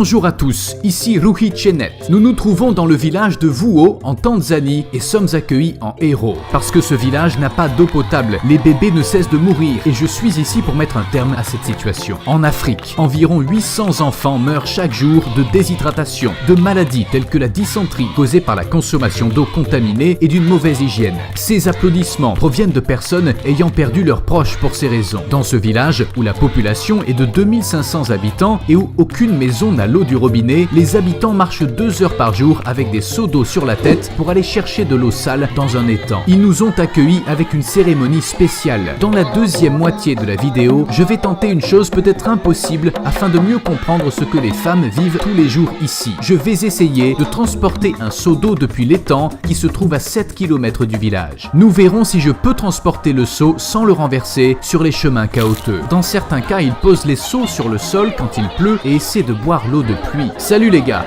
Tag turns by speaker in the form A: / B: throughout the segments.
A: Bonjour à tous, ici Ruhi Chenet. Nous nous trouvons dans le village de Vuo en Tanzanie et sommes accueillis en héros. Parce que ce village n'a pas d'eau potable, les bébés ne cessent de mourir et je suis ici pour mettre un terme à cette situation. En Afrique, environ 800 enfants meurent chaque jour de déshydratation, de maladies telles que la dysenterie causée par la consommation d'eau contaminée et d'une mauvaise hygiène. Ces applaudissements proviennent de personnes ayant perdu leurs proches pour ces raisons. Dans ce village, où la population est de 2500 habitants et où aucune maison n'a l'eau du robinet, les habitants marchent 2 heures par jour avec des seaux d'eau sur la tête pour aller chercher de l'eau sale dans un étang. Ils nous ont accueillis avec une cérémonie spéciale. Dans la deuxième moitié de la vidéo, je vais tenter une chose peut-être impossible afin de mieux comprendre ce que les femmes vivent tous les jours ici. Je vais essayer de transporter un seau d'eau depuis l'étang qui se trouve à 7 km du village. Nous verrons si je peux transporter le seau sans le renverser sur les chemins chaotiques. Dans certains cas, ils posent les seaux sur le sol quand il pleut et essaient de boire l'eau de pluie. Salut les gars!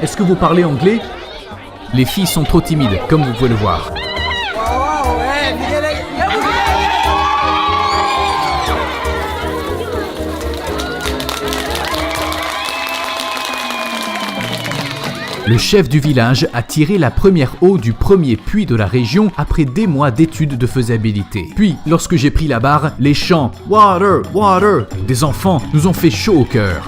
A: Est-ce que vous parlez anglais? Les filles sont trop timides, comme vous pouvez le voir. Le chef du village a tiré la première eau du premier puits de la région après des mois d'études de faisabilité. Puis, lorsque j'ai pris la barre, les chants « Water, water » des enfants nous ont fait chaud au cœur.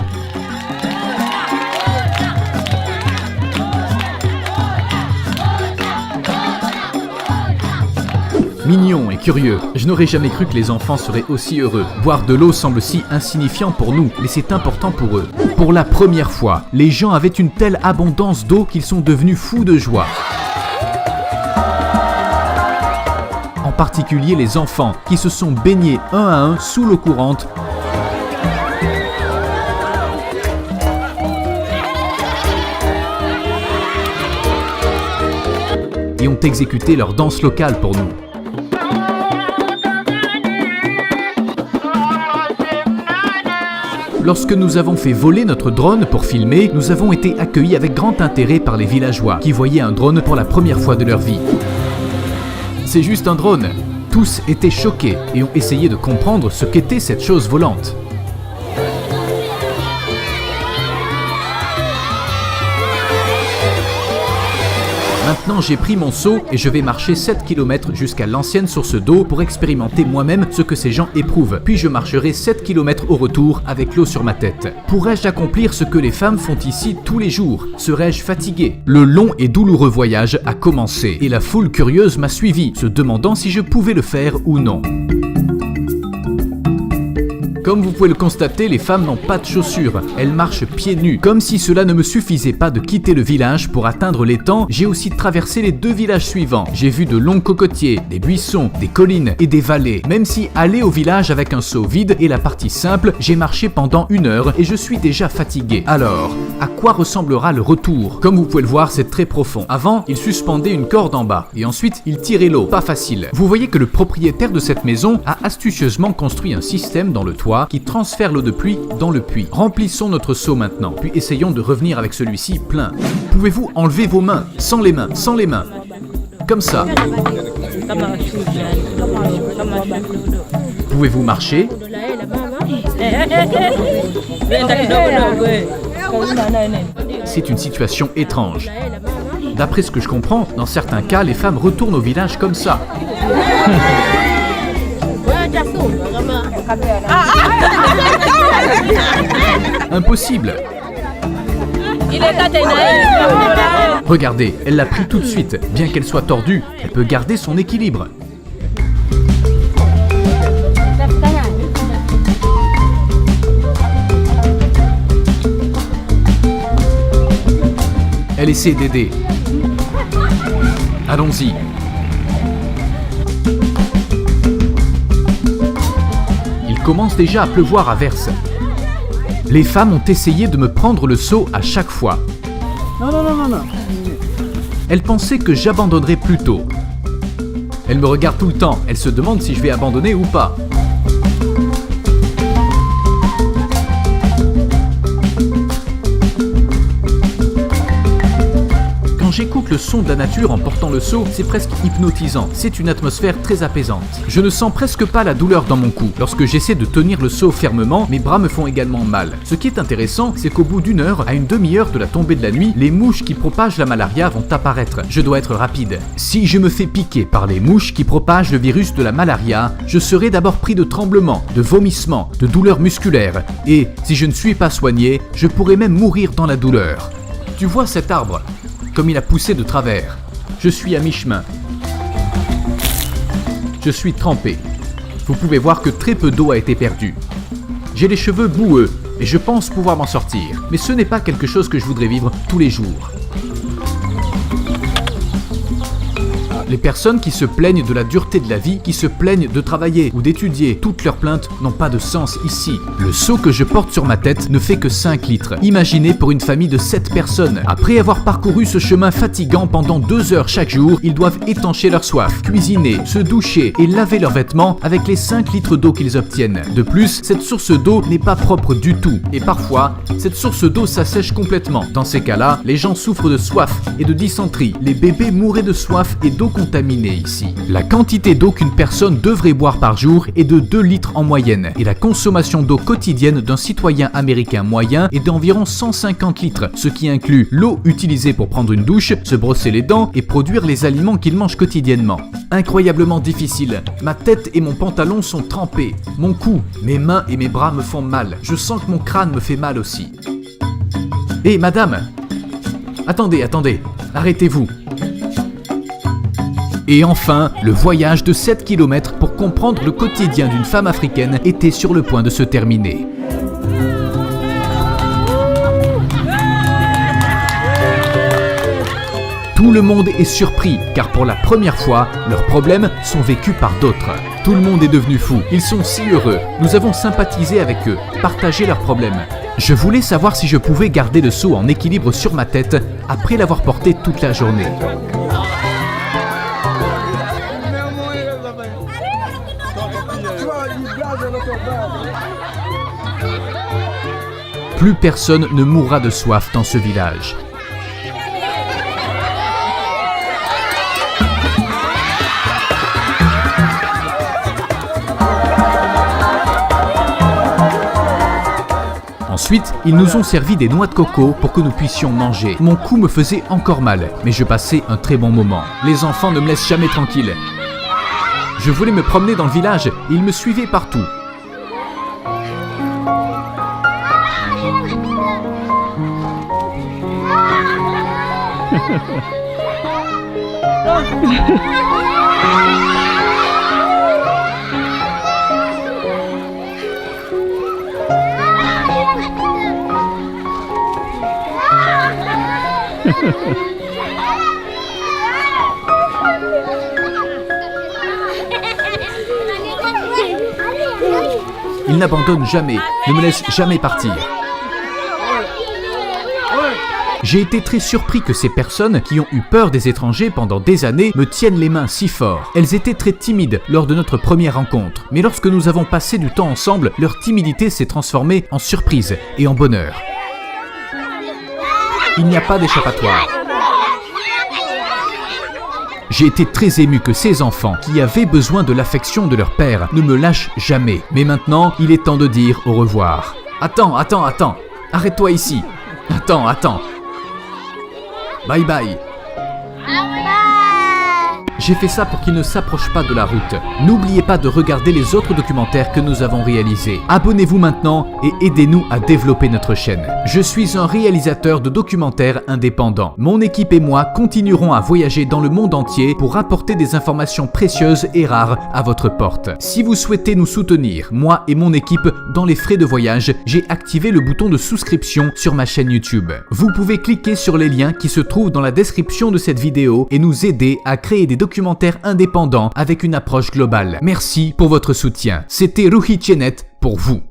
A: Mignon et curieux, je n'aurais jamais cru que les enfants seraient aussi heureux. Boire de l'eau semble si insignifiant pour nous, mais c'est important pour eux. Pour la première fois, les gens avaient une telle abondance d'eau qu'ils sont devenus fous de joie. En particulier les enfants, qui se sont baignés un à un sous l'eau courante, et ont exécuté leur danse locale pour nous. Lorsque nous avons fait voler notre drone pour filmer, nous avons été accueillis avec grand intérêt par les villageois qui voyaient un drone pour la première fois de leur vie. C'est juste un drone. Tous étaient choqués et ont essayé de comprendre ce qu'était cette chose volante. Maintenant, j'ai pris mon seau et je vais marcher 7 km jusqu'à l'ancienne source d'eau pour expérimenter moi-même ce que ces gens éprouvent. Puis je marcherai 7 km au retour avec l'eau sur ma tête. Pourrais-je accomplir ce que les femmes font ici tous les jours? Serais-je fatigué? Le long et douloureux voyage a commencé et la foule curieuse m'a suivi, se demandant si je pouvais le faire ou non. Comme vous pouvez le constater, les femmes n'ont pas de chaussures, elles marchent pieds nus. Comme si cela ne me suffisait pas de quitter le village pour atteindre l'étang, j'ai aussi traversé les 2 villages suivants. J'ai vu de longs cocotiers, des buissons, des collines et des vallées. Même si aller au village avec un seau vide est la partie simple, j'ai marché pendant 1 heure et je suis déjà fatigué. Alors, à quoi ressemblera le retour? Comme vous pouvez le voir, c'est très profond. Avant, il suspendait une corde en bas et ensuite, il tirait l'eau. Pas facile. Vous voyez que le propriétaire de cette maison a astucieusement construit un système dans le toit qui transfère l'eau de pluie dans le puits. Remplissons notre seau maintenant, puis essayons de revenir avec celui-ci plein. Pouvez-vous enlever vos mains? Sans les mains, sans les mains. Comme ça. Pouvez-vous marcher? C'est une situation étrange. D'après ce que je comprends, dans certains cas, les femmes retournent au village comme ça. Impossible. Regardez, elle l'a pris tout de suite. Bien qu'elle soit tordue, elle peut garder son équilibre. Elle essaie d'aider. Allons-y. Il commence déjà à pleuvoir à verse. Les femmes ont essayé de me prendre le seau à chaque fois. Non. Elles pensaient que j'abandonnerais plus tôt. Elles me regardent tout le temps. Elles se demandent si je vais abandonner ou pas. Quand j'ai couru que le son de la nature en portant le seau, c'est presque hypnotisant. C'est une atmosphère très apaisante. Je ne sens presque pas la douleur dans mon cou. Lorsque j'essaie de tenir le seau fermement, mes bras me font également mal. Ce qui est intéressant, c'est qu'au bout d'une heure à une demi-heure de la tombée de la nuit, les mouches qui propagent la malaria vont apparaître. Je dois être rapide. Si je me fais piquer par les mouches qui propagent le virus de la malaria, je serai d'abord pris de tremblements, de vomissements, de douleurs musculaires. Et si je ne suis pas soigné, je pourrais même mourir dans la douleur. Tu vois cet arbre, comme il a poussé de travers. Je suis à mi-chemin. Je suis trempé. Vous pouvez voir que très peu d'eau a été perdue. J'ai les cheveux boueux et je pense pouvoir m'en sortir. Mais ce n'est pas quelque chose que je voudrais vivre tous les jours. Les personnes qui se plaignent de la dureté de la vie, qui se plaignent de travailler ou d'étudier, toutes leurs plaintes n'ont pas de sens ici. Le seau que je porte sur ma tête ne fait que 5 litres. Imaginez pour une famille de 7 personnes. Après avoir parcouru ce chemin fatigant pendant 2 heures chaque jour, ils doivent étancher leur soif, cuisiner, se doucher et laver leurs vêtements avec les 5 litres d'eau qu'ils obtiennent. De plus, cette source d'eau n'est pas propre du tout. Et parfois, cette source d'eau s'assèche complètement. Dans ces cas-là, les gens souffrent de soif et de dysenterie. Les bébés mourraient de soif et d'eau contaminée ici. La quantité d'eau qu'une personne devrait boire par jour est de 2 litres en moyenne et la consommation d'eau quotidienne d'un citoyen américain moyen est d'environ 150 litres, ce qui inclut l'eau utilisée pour prendre une douche, se brosser les dents et produire les aliments qu'il mange quotidiennement. Incroyablement difficile. Ma tête et mon pantalon sont trempés. Mon cou, mes mains et mes bras me font mal. Je sens que mon crâne me fait mal aussi. Hé, madame! Attendez, arrêtez-vous. Et enfin, le voyage de 7 km pour comprendre le quotidien d'une femme africaine était sur le point de se terminer. Tout le monde est surpris, car pour la première fois, leurs problèmes sont vécus par d'autres. Tout le monde est devenu fou, ils sont si heureux. Nous avons sympathisé avec eux, partagé leurs problèmes. Je voulais savoir si je pouvais garder le seau en équilibre sur ma tête après l'avoir porté toute la journée. Plus personne ne mourra de soif dans ce village. Ensuite, ils nous ont servi des noix de coco pour que nous puissions manger. Mon cou me faisait encore mal, mais je passais un très bon moment. Les enfants ne me laissent jamais tranquille. Je voulais me promener dans le village et ils me suivaient partout. Ils n'abandonnent jamais, ne me laissent jamais partir. J'ai été très surpris que ces personnes qui ont eu peur des étrangers pendant des années me tiennent les mains si fort. Elles étaient très timides lors de notre première rencontre, mais lorsque nous avons passé du temps ensemble, leur timidité s'est transformée en surprise et en bonheur. Il n'y a pas d'échappatoire. J'ai été très ému que ces enfants, qui avaient besoin de l'affection de leur père, ne me lâchent jamais. Mais maintenant, il est temps de dire au revoir. Attends. Arrête-toi ici. Attends. Bye bye. J'ai fait ça pour qu'ils ne s'approchent pas de la route. N'oubliez pas de regarder les autres documentaires que nous avons réalisés. Abonnez-vous maintenant et aidez-nous à développer notre chaîne. Je suis un réalisateur de documentaires indépendant. Mon équipe et moi continuerons à voyager dans le monde entier pour apporter des informations précieuses et rares à votre porte. Si vous souhaitez nous soutenir, moi et mon équipe, dans les frais de voyage, j'ai activé le bouton de souscription sur ma chaîne YouTube. Vous pouvez cliquer sur les liens qui se trouvent dans la description de cette vidéo et nous aider à créer des documentaires indépendants avec une approche globale. Merci pour votre soutien. C'était Ruhi Chenet pour vous.